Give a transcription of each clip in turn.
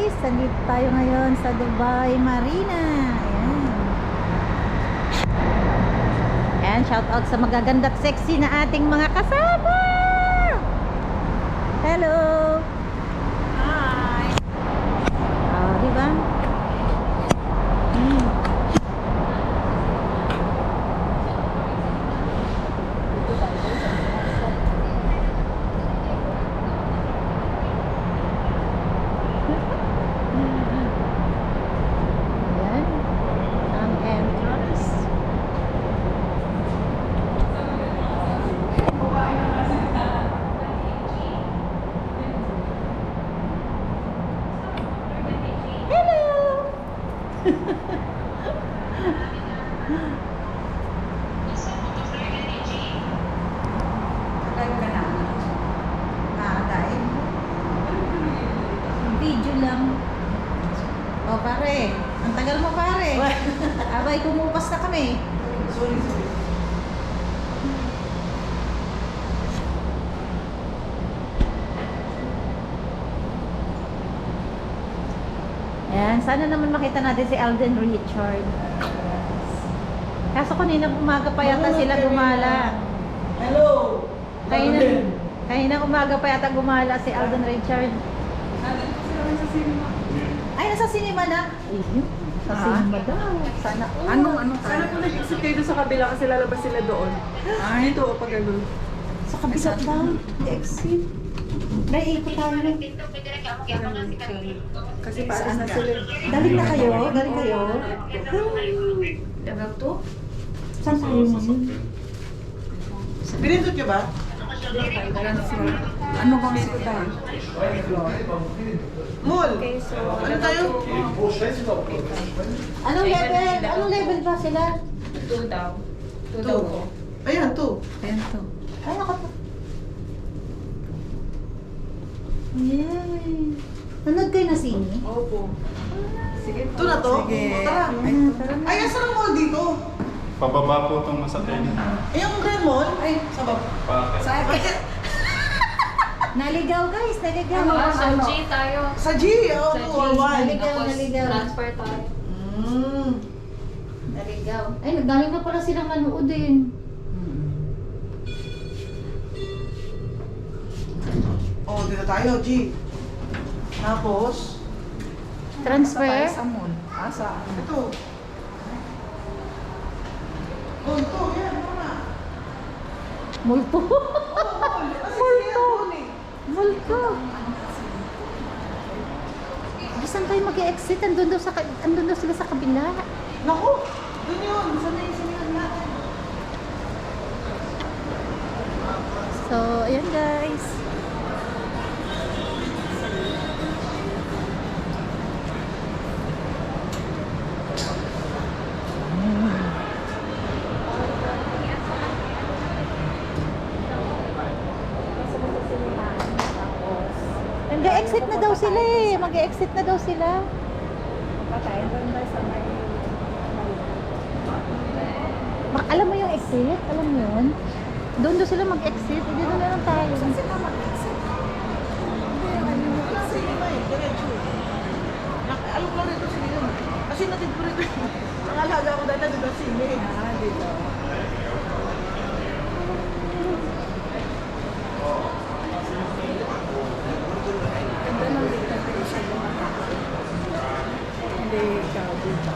guys, nandito tayo ngayon sa Dubai Marina. Ayan, shout out sa magaganda at sexy na ating mga kasama. Hello. Hi. Diba? Ayan, ang entrance. Video lang. Oh pare, ang tagal mo pare. Abay, kumupas na kami. Sorry. Ayan, sana naman makita natin si Alden Richard. Kaso kanina umaga pa yata sila gumala. Hello. Kanina umaga pa yata gumala si Alden Richard. Nandito po sila sa cinema. Ay, nasa cinema na. Sa cinema daw. Sana all. Ano? Sana po nag-exit kayo doon sa kabila kasi lalabas sila doon. Ito o pag ganun. Sa kabila daw. Exit. Naiikot tayo. Kasi paalis na sila. Galing na kayo? Galing kayo? Level 2? Saan tayo ngayon? Pinindot niyo ba? Ano bang sikutan? Mall. Ano tayo? Anong level? Anong level ba sila? 2 daw. 2 daw po. Ayan, 2. Ayan to. Ay, nakata. Yay! Nanood kayo na sini? Opo. Sige po. 2 na to? Sige. Tara. Tara na. Ay, asan ang mall dito? Pababa po itong masakyan. Ay, yung Grand Mall? Ay, sa baba. Bakit? Bakit? Naligaw guys, naligaw. Sa G tayo. Sa G, oh, Sa G. 2 or 1. Naligaw, Tapos naligaw. transfer tayo. Naligaw. Ay, nagdami na pala silang manood din. Oh, dito tayo, G. Tapos, Transfer? sa mall. Asa? Ito. Oh, ito, yan, tama. Multo. Multo. Multo. Saan tayo mag-exit? Andun daw sila sa kabila. Naku, dun yun. Saan na yung sinihan natin? So, ayan guys. Mag-exit na daw sila eh. Mag-exit na daw sila. Alam mo yung exit? Alam mo yun? Doon daw sila mag-exit. Hindi doon na lang tayo. Saan sila mag-exit? Hindi, cinema eh, diretso. Alam ko lang rito cinema. Kasi natin ko rito. Ang alaga ko dahil nandito sa sine. Dito. Hindi, ikaw dito.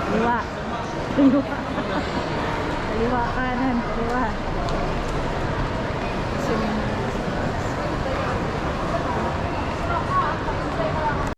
Kaliwa. Kaliwa. Kaliwa kanan. Kaliwa. Cinema.